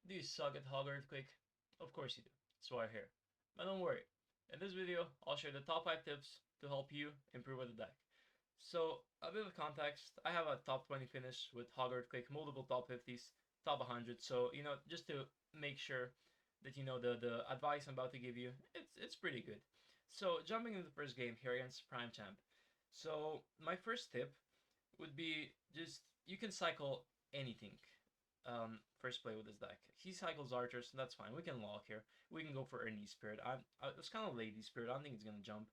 Do you suck at Hog Earthquake? Of course you do. That's why you're here. But don't worry. In this video, I'll share the top 5 tips to help you improve with the deck. So, a bit of context, I have a top 20 finish with Hog Earthquake, multiple top 50s, top 100. So, just to make sure that you know the advice I'm about to give you, it's pretty good. So, jumping into the first game here against Prime Champ. So, my first tip would be just you can cycle anything. First play with this deck. He cycles archers, so that's fine. We can lock here. We can go for a knee spirit. It's kind of lady spirit. I don't think it's gonna jump.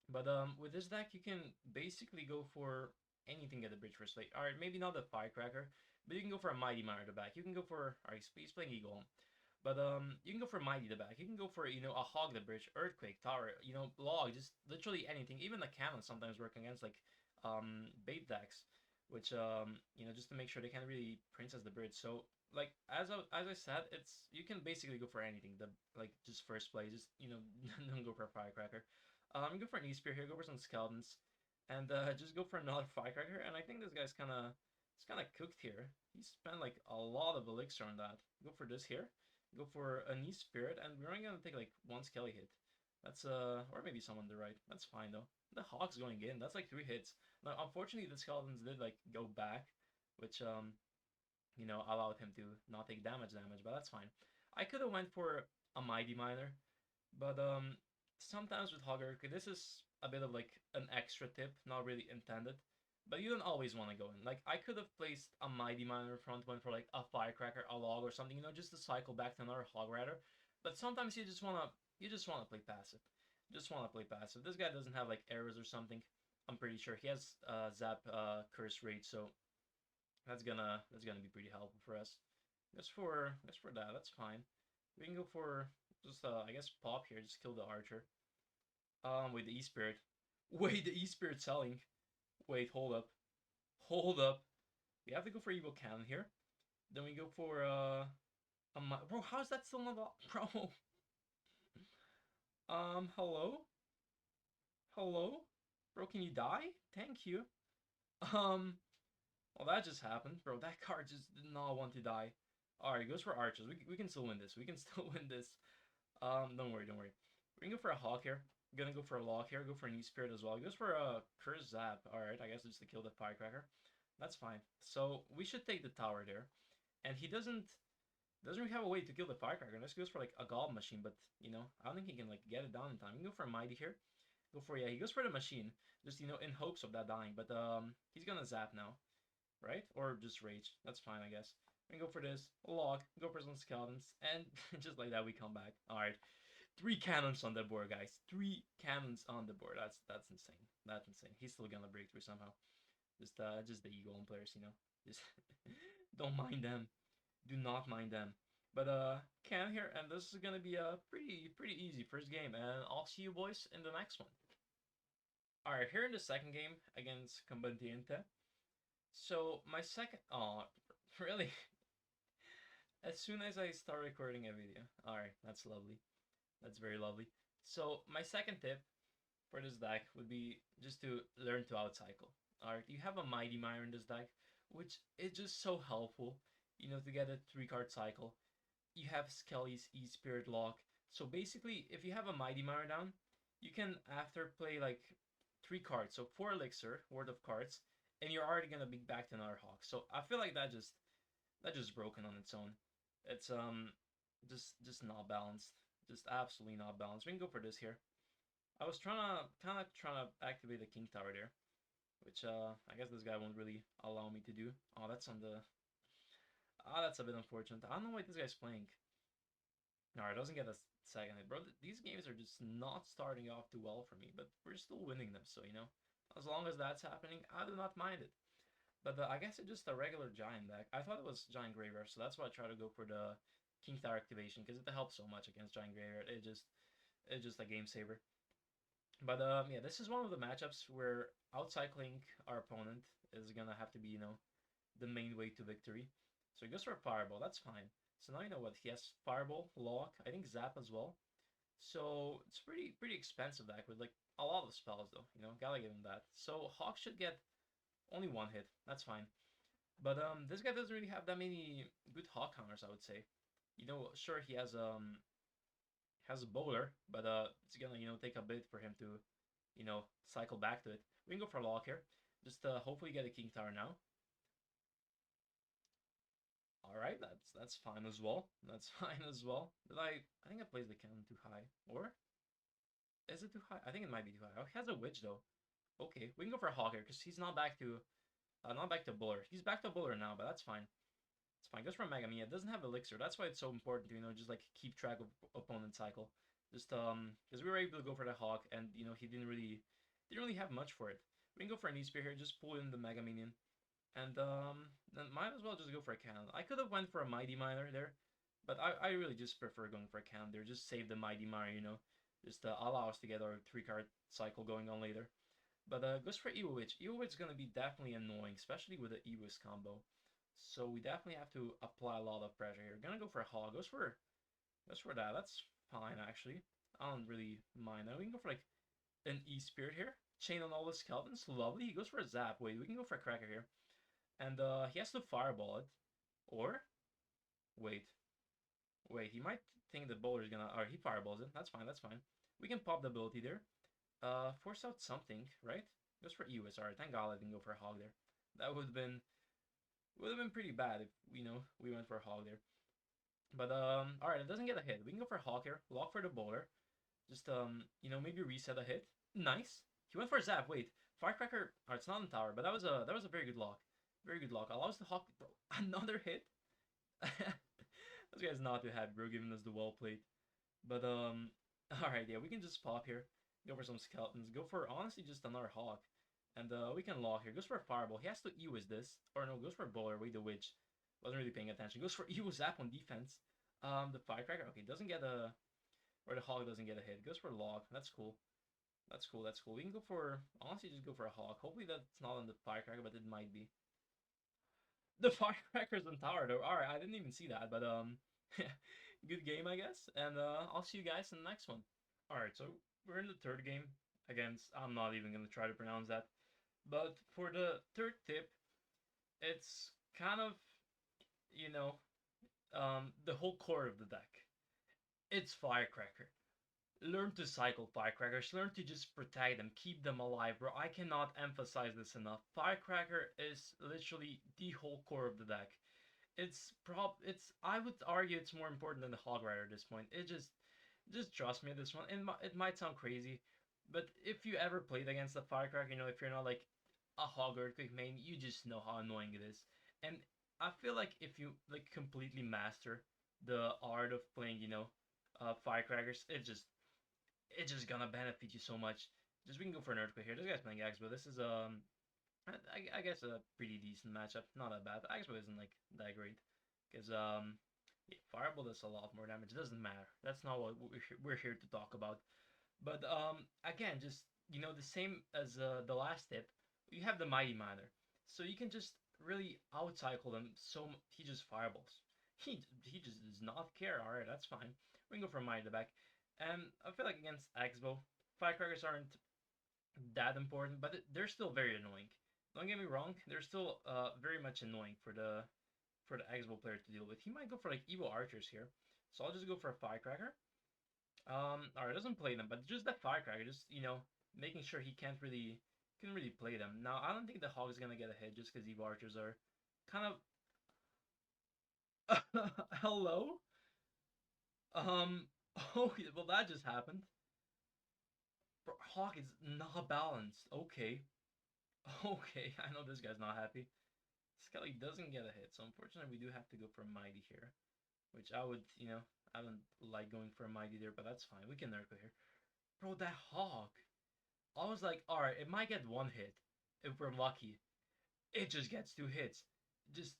But with this deck, you can basically go for anything at the bridge first play. All right, maybe not the firecracker, but you can go for a mighty miner at the back. You can go for he's playing eagle, but you can go for mighty at the back. You can go for a hog the bridge, earthquake, tower, log, just literally anything. Even the cannon sometimes work against like bait decks, which just to make sure they can't really princess the bridge. So like as I said, it's you can basically go for anything. The like just first play, just don't go for a firecracker. Go for an E-Spear here, go for some skeletons, and just go for another firecracker. And I think this guy's kind of cooked here. He spent like a lot of elixir on that. Go for this here. Go for a knee spirit, and we're only gonna take like one skelly hit. That's or maybe some on the right. That's fine though. The hawk's going in. That's like 3 hits. Now, unfortunately, the skeletons did like go back, which allowed him to not take damage, but that's fine. I could have went for a mighty miner, but sometimes with Hogger, this is a bit of like an extra tip, not really intended. But you don't always want to go in. Like I could have placed a mighty miner in front, went for like a firecracker, a log, or something, just to cycle back to another hog rider. But sometimes you just wanna play passive. Just wanna play passive. This guy doesn't have like arrows or something. I'm pretty sure he has zap curse rate, so that's gonna be pretty helpful for us. Just for that, that's fine. We can go for just I guess pop here, just kill the archer. With the E-Spirit. Wait, the E-Spirit selling. Wait, hold up. Hold up. We have to go for Evil Cannon here. Then we go for bro, how's that still not bro? Hello? Hello? Bro, can you die? Thank you. Um well that just happened, bro. That card just did not want to die. Alright, goes for archers. We can still win this. We can still win this. Don't worry, don't worry. We can go for a hawk here. Gonna go for a lock here. Go for a knee spirit as well. He goes for a curse zap. All right, I guess just to kill the firecracker. That's fine. So we should take the tower there, and he doesn't really have a way to kill the firecracker. Unless he goes for like a goblin machine, but I don't think he can like get it down in time. We can go for a mighty here. Go for he goes for the machine, just in hopes of that dying. But he's gonna zap now, right? Or just rage. That's fine, I guess. We can go for this log. Go for some skeletons, and just like that we come back. All right. 3 cannons on the board, guys. 3 cannons on the board. That's insane. That's insane. He's still gonna break through somehow. Just the ego players, Just don't mind them. Do not mind them. But can here, and this is gonna be a pretty easy first game, and I'll see you boys in the next one. All right, here in the second game against Combatiente. So my second, oh, really? As soon as I start recording a video. All right, that's lovely. That's very lovely. So my second tip for this deck would be just to learn to outcycle. Alright, you have a Mighty Mire in this deck, which is just so helpful, to get a 3 card cycle. You have Skelly's E-Spirit Lock. So basically, if you have a Mighty Mire down, you can after play like 3 cards, so 4 elixir worth of cards, and you're already gonna be back to another Hawk. So I feel like that just broken on its own. It's just not balanced. Just absolutely not balanced. We can go for this here. I was trying to activate the King Tower there, which I guess this guy won't really allow me to do. Oh, that's on the. Ah, that's a bit unfortunate. I don't know why this guy's playing. Alright, doesn't get a second hit, bro. These games are just not starting off too well for me, but we're still winning them. So as long as that's happening, I do not mind it. But I guess it's just a regular giant deck. I thought it was giant graveyard, so that's why I try to go for the King Tower activation because it helps so much against giant graveyard. It's just a game saver. But yeah, this is one of the matchups where outcycling our opponent is gonna have to be, the main way to victory. So he goes for a fireball. That's fine. So now you know what he has: fireball, lock, I think zap as well. So it's pretty expensive deck with like a lot of spells though. Gotta give him that. So Hawk should get only 1 hit. That's fine. But this guy doesn't really have that many good hawk counters, I would say. You know, sure he has a bowler, but it's gonna take a bit for him to cycle back to it. We can go for a lock here. Just hopefully get a king tower now. All right, that's fine as well. That's fine as well. Did I think I placed the cannon too high, or is it too high? I think it might be too high. Oh, he has a witch though. Okay, we can go for a hawk here because he's not back to bowler. He's back to bowler now, but that's fine. It's fine. Goes for Mega Mia. It doesn't have elixir. That's why it's so important to just like keep track of opponent cycle. Just because we were able to go for the hawk, and he didn't really have much for it. We can go for an E-Spear here. Just pull in the Mega Minion, and then might as well just go for a cannon. I could have went for a Mighty Miner there, but I really just prefer going for a cannon there. Just save the Mighty Miner, just allow us to get our 3-card cycle going on later. But goes for Evo Witch. Evo Witch is gonna be definitely annoying, especially with the Evo's combo. So we definitely have to apply a lot of pressure here. Gonna go for a hog. Goes for that. That's fine actually. I don't really mind that. We can go for like an E-Spirit here. Chain on all the skeletons. Lovely. He goes for a zap. Wait, we can go for a cracker here. And he has to fireball it. Or wait. Wait, he might think the bowler is gonna, or he fireballs it. That's fine, that's fine. We can pop the ability there. Force out something, right? Goes for EOS. Alright, thank God I didn't go for a hog there. That would have been pretty bad if we went for a hog there. But alright, it doesn't get a hit. We can go for a hog here. Lock for the bowler. Just maybe reset a hit. Nice. He went for a zap. Wait, firecracker. Oh, it's not in tower, but that was a very good lock. Very good lock. Allows the hawk, bro. Another hit. This guy's not too happy, bro, giving us the well plate. But alright, yeah, we can just pop here. Go for some skeletons. Go for honestly just another hawk. And we can lock here. Goes for a fireball. He has to EOS this. Or no, goes for a bowler. Wait, the witch. Wasn't really paying attention. Goes for EOS zap on defense. The firecracker. Okay, doesn't get a. Or the hawk doesn't get a hit. Goes for a lock. That's cool. That's cool. That's cool. We can go for. Honestly, just go for a hawk. Hopefully that's not on the firecracker, but it might be. The firecracker's on tower though. Alright, I didn't even see that, but good game I guess. And I'll see you guys in the next one. Alright, so we're in the third game against I'm not even gonna try to pronounce that. But for the third tip, it's kind of you know, the whole core of the deck. It's Firecracker. Learn to cycle Firecrackers. Learn to just protect them, keep them alive, bro. I cannot emphasize this enough. Firecracker is literally the whole core of the deck. It's I would argue it's more important than the Hog Rider at this point. Just trust me at this one. It might sound crazy, but if you ever played against the Firecracker, if you're not like a Hog Earthquake main, you just know how annoying it is. And I feel like if you like completely master the art of playing, Firecrackers, it's just gonna benefit you so much. Just we can go for an Earthquake here. This guy's playing Axbo. This is I guess a pretty decent matchup. Not that bad. But Axbo isn't like that great because yeah, Fireball does a lot more damage. It doesn't matter. That's not what we're here to talk about. But again, just the same as the last tip, you have the Mighty Miner, so you can just really outcycle them. So he just fireballs. He just does not care. All right, that's fine. We can go for Mighty the back, and I feel like against Axbo, firecrackers aren't that important, but they're still very annoying. Don't get me wrong, they're still very much annoying for the Axbo player to deal with. He might go for like evil archers here, so I'll just go for a firecracker. Alright, doesn't play them, but just that firecracker, just making sure he can really play them. Now I don't think the hog is gonna get a hit just because evil archers are kind of hello. Um, oh well that just happened. Bro, hog is not balanced. Okay, okay, I know this guy's not happy. Skelly doesn't get a hit, so unfortunately we do have to go for Mighty here. Which I don't like going for a Mighty there, but that's fine. We can Nerco here. Bro, that hog. I was like, alright, it might get one hit if we're lucky. It just gets two hits. Just,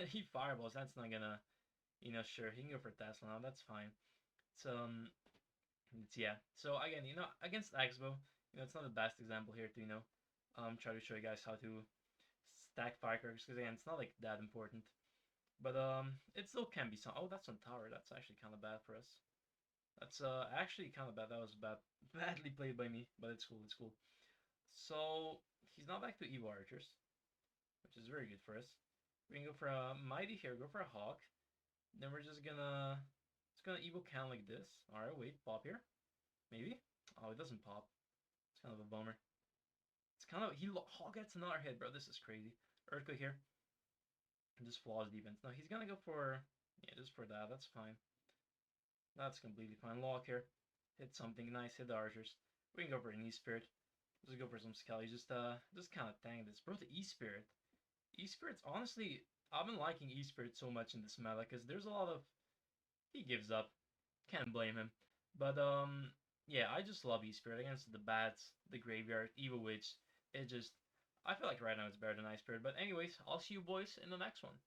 he fireballs. That's not gonna, sure, he can go for Tesla now. That's fine. Yeah. So again, against Axbo, it's not the best example here to, try to show you guys how to stack firecrackers because again, it's not like that important. But it still can be some. Oh, that's on tower. That's actually kind of bad for us. That's actually kind of bad. That was badly played by me, but it's cool. It's cool. So he's not back to Evo Archers, which is very good for us. We can go for a Mighty here, go for a Hawk. Then we're just gonna, it's gonna Evo Can like this. Alright, wait, pop here. Maybe? Oh, it doesn't pop. It's kind of a bummer. It's kind of, Hawk gets another hit, bro. This is crazy. Earthquake here. Just flaws defense. No, he's gonna go for, yeah, just for that. That's fine. That's completely fine. Lock here. Hit something nice. Hit the archers. We can go for an E-Spirit. Just go for some Skelly. Just kind of tank this. Bro, the E-Spirit. E-Spirit's honestly, I've been liking E-Spirit so much in this meta because there's a lot of, he gives up. Can't blame him. But, yeah, I just love E-Spirit against the Bats, the Graveyard, Evil Witch. It just, I feel like right now it's better than Ice-Spirit. But anyways, I'll see you boys in the next one.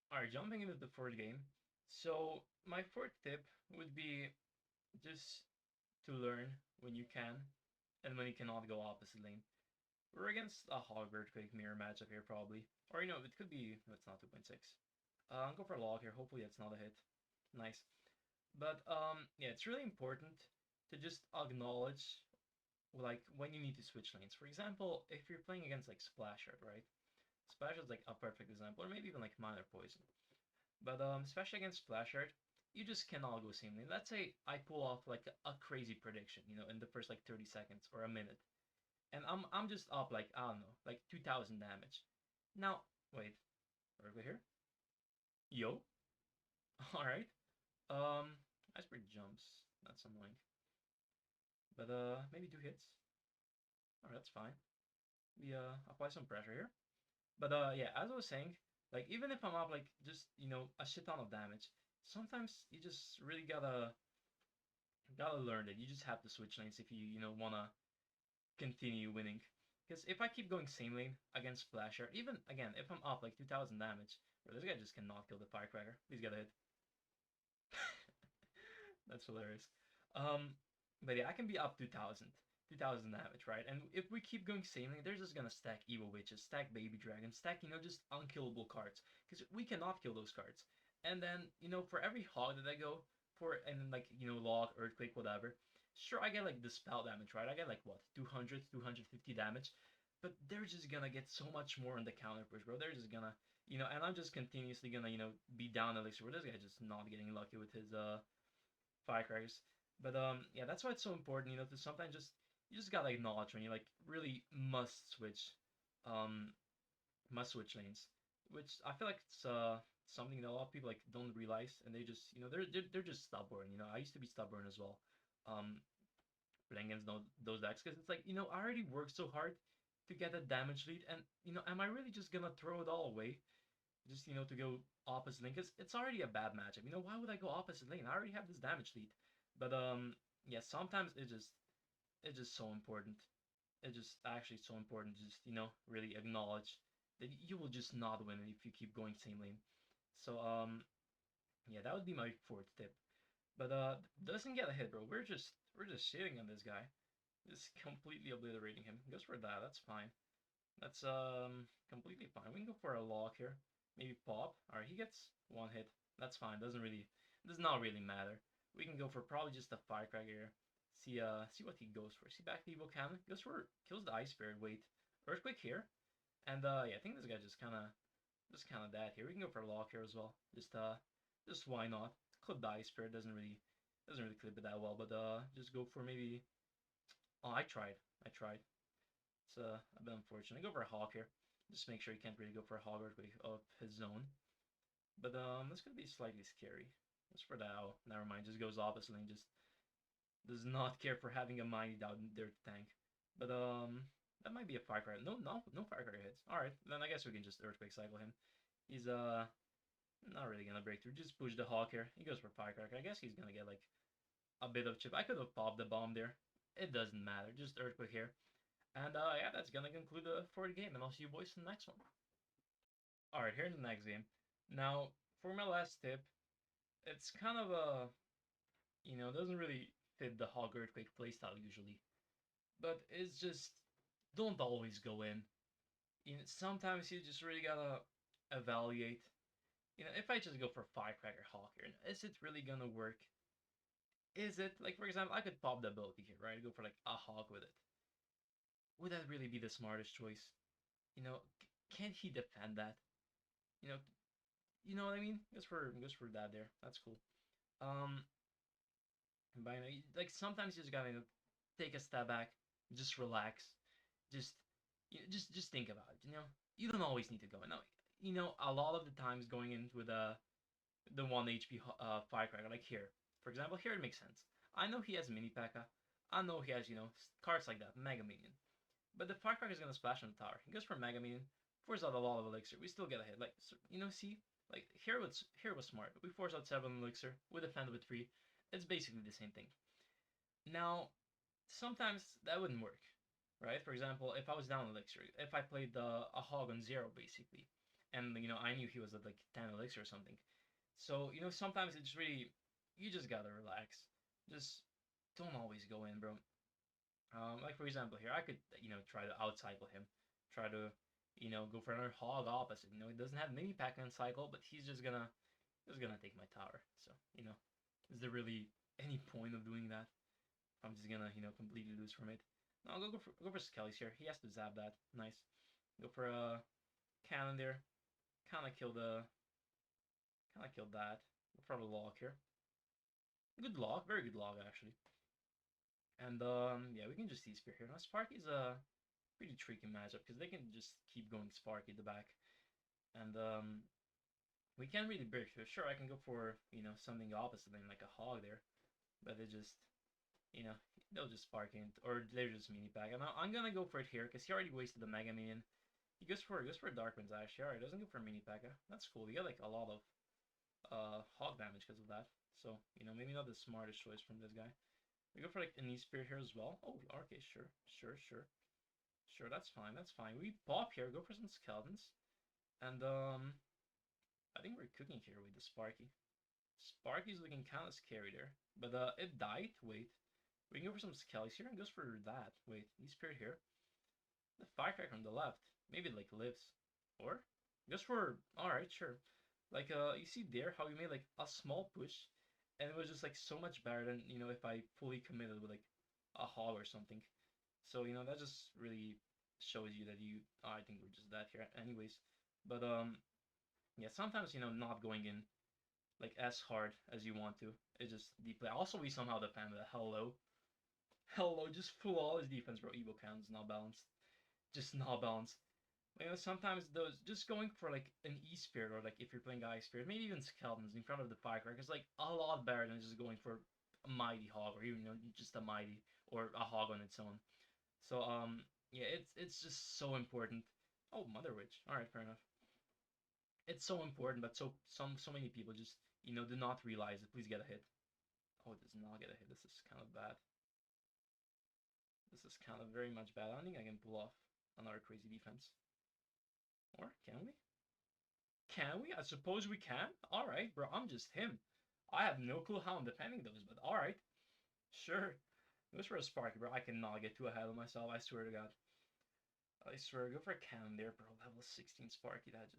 Alright, jumping into the fourth game. So, my fourth tip would be just to learn when you can and when you cannot go opposite lane. We're against a Hog Earthquake mirror matchup here, probably. Or, you know, it could be, no, it's not 2.6. I'll go for a log here. Hopefully that's not a hit. Nice. But, yeah, it's really important to just acknowledge, like, when you need to switch lanes. For example, if you're playing against, like, Splash Art, right? Splash is, like, a perfect example, or maybe even, like, Minor Poison. But, especially against Splash Art, you just cannot go same lane. Let's say I pull off, like, a crazy prediction, you know, in the first, like, 30 seconds or a minute. And I'm just up, like, I don't know, like, 2,000 damage. Now, wait. Are we here? Yo? Alright. Iceberg jumps. That's annoying. But, maybe 2 hits. Alright, that's fine. We, apply some pressure here. But, yeah, as I was saying, like, even if I'm up, like, just, you know, a shit ton of damage, sometimes you just really gotta learn that you just have to switch lanes if you know, wanna continue winning. Because if I keep going same lane against Splasher, even, again, if I'm up, like, 2,000 damage, bro, this guy just cannot kill the Firecracker. Please get a hit. That's hilarious. But yeah, I can be up 2,000 damage, right? And if we keep going same lane, they're just gonna stack Evil Witches, stack Baby Dragons, stack, you know, just unkillable cards. Because we cannot kill those cards. And then, you know, for every hog that I go for, and then, like, you know, log, earthquake, whatever, sure, I get, like, the spell damage, right? I get, like, what, 200, 250 damage? But they're just gonna get so much more on the counter push, bro. They're just gonna, you know, and I'm just continuously gonna, you know, be down Elixir. This guy just not getting lucky with his, firecrackers. But yeah, that's why it's so important, you know, to sometimes just you just gotta acknowledge when you like really um, must switch lanes, which I feel like it's something that a lot of people like don't realize, and they just you know they're just stubborn. You know, I used to be stubborn as well, um, playing against those decks because it's like you know I already worked so hard to get a damage lead, and you know am I really just gonna throw it all away? Just you know to go opposite lane because it's already a bad matchup. You know why would I go opposite lane? I already have this damage lead. But yeah, sometimes it's just so important. It's just actually so important to just you know really acknowledge that you will just not win if you keep going same lane. So yeah, that would be my fourth tip. But doesn't get a hit, bro. We're just shitting on this guy, just completely obliterating him. Goes for that. That's fine. That's completely fine. We can go for a lock here. Maybe pop. Alright, he gets one hit. That's fine. Does not really matter. We can go for probably just a firecracker here. See what he goes for. See back to Evil Cannon. Goes for kills the Ice Spirit. Wait. Earthquake here. And yeah, I think this guy just kinda dead here. We can go for a lock here as well. Just why not? Clip the Ice Spirit doesn't really clip it that well, but just go for maybe. Oh, I tried. I tried. It's a bit unfortunate. Go for a hog here. Just make sure you can't really go for a hog earthquake of his own. But this could be slightly scary. Just for that, oh, never mind. Just goes opposite and just does not care for having a mighty down there tank. But that might be a firecracker. No firecracker hits. All right, then I guess we can just earthquake cycle him. He's not really gonna break through. Just push the hawk here. He goes for firecracker. I guess he's gonna get like a bit of chip. I could have popped the bomb there. It doesn't matter. Just earthquake here. And yeah, that's gonna conclude the fourth game, and I'll see you boys in the next one. Alright, here's the next game. Now, for my last tip, it's kind of a, you know, doesn't really fit the Hog Earthquake playstyle usually. But it's just, don't always go in. You know, sometimes you just really gotta evaluate. You know, if I just go for Firecracker Hawk here, is it really gonna work? Is it, like for example, I could pop the ability here, right? Go for like a Hawk with it. Would that really be the smartest choice? You know, can he defend that? you know, you know what I mean? Goes for that there. That's cool. Um, but like sometimes you just gotta take a step back, just relax, just just think about it. You don't always need to go. No, a lot of the times going in with the 1 HP firecracker, like here, for example, here it makes sense. I know he has mini P.E.K.K.A. I know he has cards like that, Mega Minion. But the firecracker is gonna splash on the tower. He goes for Mega Minion, force out a lot of elixir. We still get a hit. Like see, like here was smart. We force out 7 elixir. We defend with 3. It's basically the same thing. Now, sometimes that wouldn't work, right? For example, if I was down elixir, if I played a hog on 0 basically, and I knew he was at like 10 elixir or something. So sometimes it's really you just gotta relax. Just don't always go in, bro. Like for example here, I could try to outcycle him, try to go for another hog opposite. He doesn't have mini Pac-Man cycle, but he's just gonna take my tower. So is there really any point of doing that? I'm just gonna completely lose from it. No, go for Skelly's here. He has to zap that. Nice. Go for a cannon there. Kind of killed that. Go for the log here. Good log, very good log actually. And yeah, we can just see Spear here. Now Sparky's a pretty tricky matchup because they can just keep going Sparky at the back, and we can't really break here. Sure, I can go for something opposite than like a hog there, but they just you know they'll just Spark in or they're just mini pack. And I'm gonna go for it here because he already wasted the Mega Minion. He goes for Dark Winds actually. Alright, doesn't go for mini pack. That's cool. You get like a lot of hog damage because of that. So maybe not the smartest choice from this guy. We go for like an E-Spirit here as well. Oh, okay, sure. Sure, that's fine, that's fine. We pop here, go for some skeletons. And I think we're cooking here with the Sparky. Sparky's looking kind of scary there. But it died. Wait. We can go for some skellies here and goes for that. Wait, E-Spirit here. The firecracker on the left. Maybe it like lives. Or goes for alright, sure. Like you see there how we made like a small push and it was just like so much better than if I fully committed with like a hog or something. So that just really shows you that I think we're just that here anyways. But yeah, sometimes not going in like as hard as you want to. It just deeply. Also, we somehow defend the hello, just full all his defense, bro. Evo counts not balanced, just not balanced. Sometimes those just going for like an E Spirit or like if you're playing Ice Spirit, maybe even Skeletons in front of the Firecracker is like a lot better than just going for a Mighty Hog or even just a Mighty or a Hog on its own. So yeah, it's just so important. Oh, Mother Witch. All right, fair enough. It's so important, but so many people just do not realize it. Please get a hit. Oh, it does not get a hit. This is kind of bad. This is kind of very much bad. I don't think I can pull off another crazy defense. Or can we? Can we? I suppose we can. All right, bro. I'm just him. I have no clue how I'm defending those, but all right. Sure. Goes for a Sparky, bro. I cannot get too ahead of myself. I swear to God. I swear. Go for a cannon there, bro. Level 16 Sparky. That's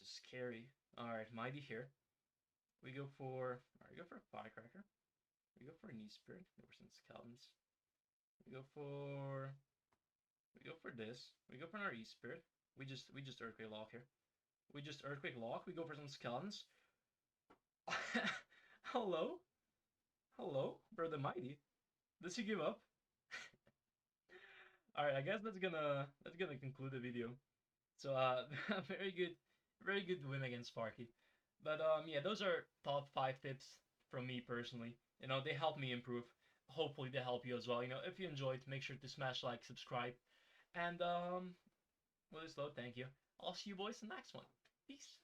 just scary. All right, Mighty here. We go for. All right, go for a Firecracker. We go for an E-Spirit. Go for some Skeletons. We go for. We go for this. We go for another E-Spirit. We just Earthquake Lock here. We just Earthquake Lock. We go for some Skeletons. Hello? Hello? Brother Mighty. Does he give up? Alright, I guess that's gonna conclude the video. So very good win against Sparky. But yeah, those are top 5 tips from me personally. They help me improve. Hopefully they help you as well. If you enjoyed, make sure to smash like, subscribe, and well, slow. Thank you. I'll see you boys in the next one. Peace.